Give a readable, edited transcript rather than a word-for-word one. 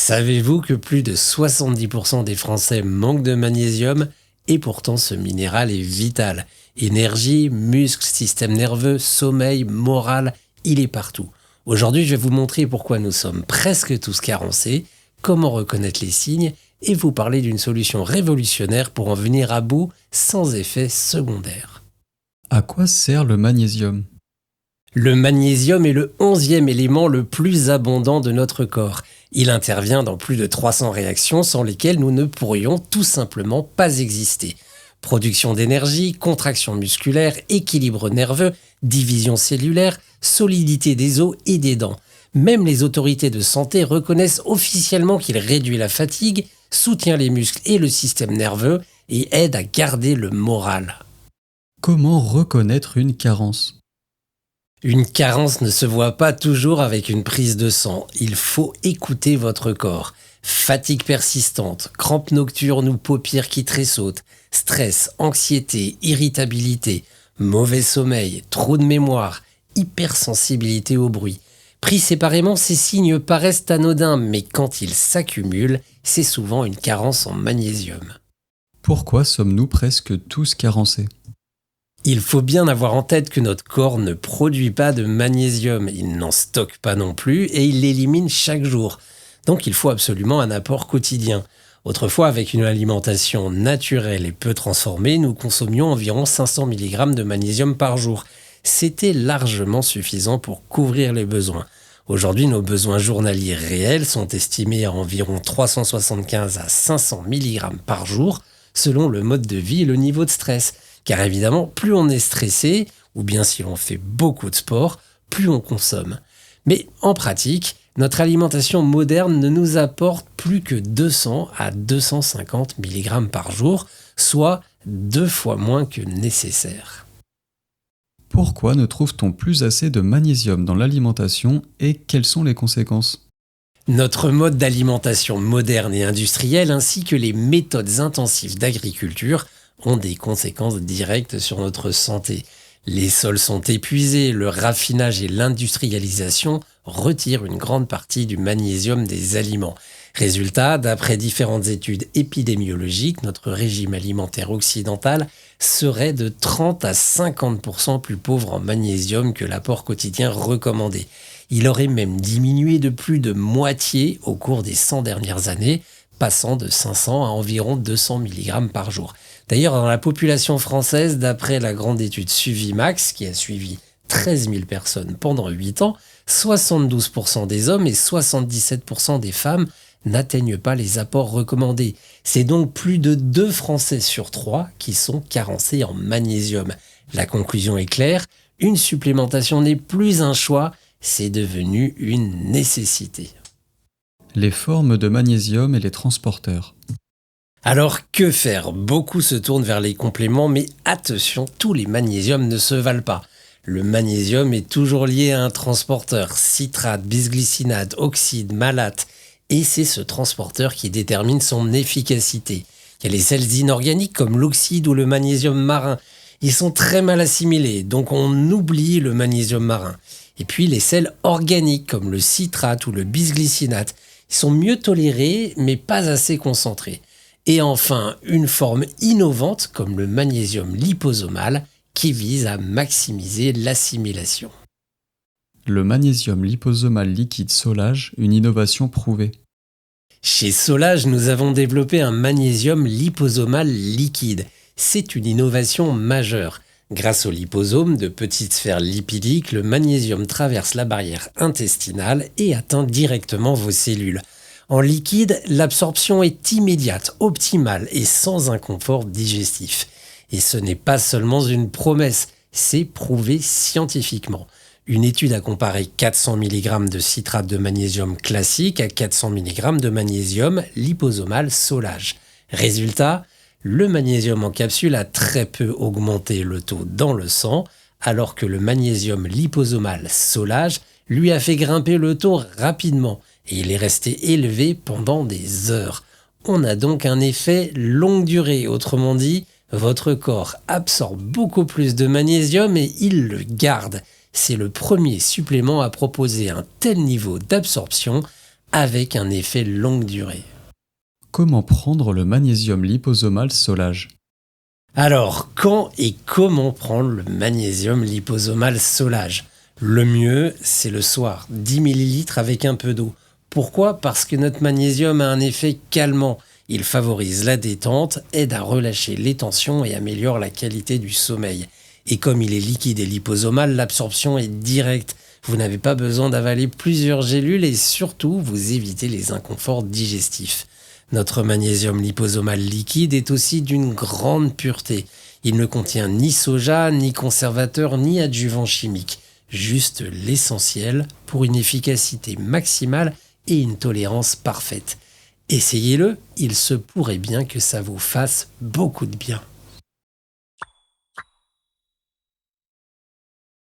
Savez-vous que plus de 70% des Français manquent de magnésium et pourtant ce minéral est vital. Énergie, muscles, système nerveux, sommeil, morale, il est partout. Aujourd'hui, je vais vous montrer pourquoi nous sommes presque tous carencés, comment reconnaître les signes et vous parler d'une solution révolutionnaire pour en venir à bout sans effet secondaire. À quoi sert le magnésium? Le magnésium est le 11e élément le plus abondant de notre corps. Il intervient dans plus de 300 réactions sans lesquelles nous ne pourrions tout simplement pas exister. Production d'énergie, contraction musculaire, équilibre nerveux, division cellulaire, solidité des os et des dents. Même les autorités de santé reconnaissent officiellement qu'il réduit la fatigue, soutient les muscles et le système nerveux et aide à garder le moral. Comment reconnaître une carence? Une carence ne se voit pas toujours avec une prise de sang. Il faut écouter votre corps. Fatigue persistante, crampes nocturnes ou paupières qui tressautent, stress, anxiété, irritabilité, mauvais sommeil, trou de mémoire, hypersensibilité au bruit. Pris séparément, ces signes paraissent anodins, mais quand ils s'accumulent, c'est souvent une carence en magnésium. Pourquoi sommes-nous presque tous carencés? Il faut bien avoir en tête que notre corps ne produit pas de magnésium, il n'en stocke pas non plus et il l'élimine chaque jour. Donc il faut absolument un apport quotidien. Autrefois, avec une alimentation naturelle et peu transformée, nous consommions environ 500 mg de magnésium par jour. C'était largement suffisant pour couvrir les besoins. Aujourd'hui, nos besoins journaliers réels sont estimés à environ 375 à 500 mg par jour, selon le mode de vie et le niveau de stress. Car évidemment, plus on est stressé, ou bien si l'on fait beaucoup de sport, plus on consomme. Mais en pratique, notre alimentation moderne ne nous apporte plus que 200 à 250 mg par jour, soit 2 fois moins que nécessaire. Pourquoi ne trouve-t-on plus assez de magnésium dans l'alimentation et quelles sont les conséquences? Notre mode d'alimentation moderne et industriel ainsi que les méthodes intensives d'agriculture ont des conséquences directes sur notre santé. Les sols sont épuisés, le raffinage et l'industrialisation retirent une grande partie du magnésium des aliments. Résultat, d'après différentes études épidémiologiques, notre régime alimentaire occidental serait de 30 à 50% plus pauvre en magnésium que l'apport quotidien recommandé. Il aurait même diminué de plus de moitié au cours des 100 dernières années, passant de 500 à environ 200 mg par jour. D'ailleurs, dans la population française, d'après la grande étude Suvimax, qui a suivi 13 000 personnes pendant 8 ans, 72% des hommes et 77% des femmes n'atteignent pas les apports recommandés. C'est donc plus de 2 Français sur 3 qui sont carencés en magnésium. La conclusion est claire, une supplémentation n'est plus un choix, c'est devenu une nécessité. Les formes de magnésium et les transporteurs. Alors que faire? Beaucoup se tournent vers les compléments, mais attention, tous les magnésiums ne se valent pas. Le magnésium est toujours lié à un transporteur, citrate, bisglycinate, oxyde, malate, et c'est ce transporteur qui détermine son efficacité. Il y a les sels inorganiques comme l'oxyde ou le magnésium marin. Ils sont très mal assimilés, donc on oublie le magnésium marin. Et puis les sels organiques comme le citrate ou le bisglycinate. Ils sont mieux tolérés, mais pas assez concentrés. Et enfin, une forme innovante comme le magnésium liposomal qui vise à maximiser l'assimilation. Le magnésium liposomal liquide Solage, une innovation prouvée. Chez Solage, nous avons développé un magnésium liposomal liquide. C'est une innovation majeure. Grâce au liposome de petites sphères lipidiques, le magnésium traverse la barrière intestinale et atteint directement vos cellules. En liquide, l'absorption est immédiate, optimale et sans inconfort digestif. Et ce n'est pas seulement une promesse, c'est prouvé scientifiquement. Une étude a comparé 400 mg de citrate de magnésium classique à 400 mg de magnésium liposomal Solage. Résultat, le magnésium en capsule a très peu augmenté le taux dans le sang, alors que le magnésium liposomal Solage lui a fait grimper le taux rapidement. Et il est resté élevé pendant des heures. On a donc un effet longue durée, autrement dit, votre corps absorbe beaucoup plus de magnésium et il le garde. C'est le premier supplément à proposer un tel niveau d'absorption avec un effet longue durée. Comment prendre le magnésium liposomal Solage? Alors, quand et comment prendre le magnésium liposomal Solage? Le mieux, c'est le soir, 10 ml avec un peu d'eau. Pourquoi? Parce que notre magnésium a un effet calmant. Il favorise la détente, aide à relâcher les tensions et améliore la qualité du sommeil. Et comme il est liquide et liposomal, l'absorption est directe. Vous n'avez pas besoin d'avaler plusieurs gélules et surtout, vous évitez les inconforts digestifs. Notre magnésium liposomal liquide est aussi d'une grande pureté. Il ne contient ni soja, ni conservateur, ni adjuvant chimique. Juste l'essentiel pour une efficacité maximale et une tolérance parfaite. Essayez-le, il se pourrait bien que ça vous fasse beaucoup de bien.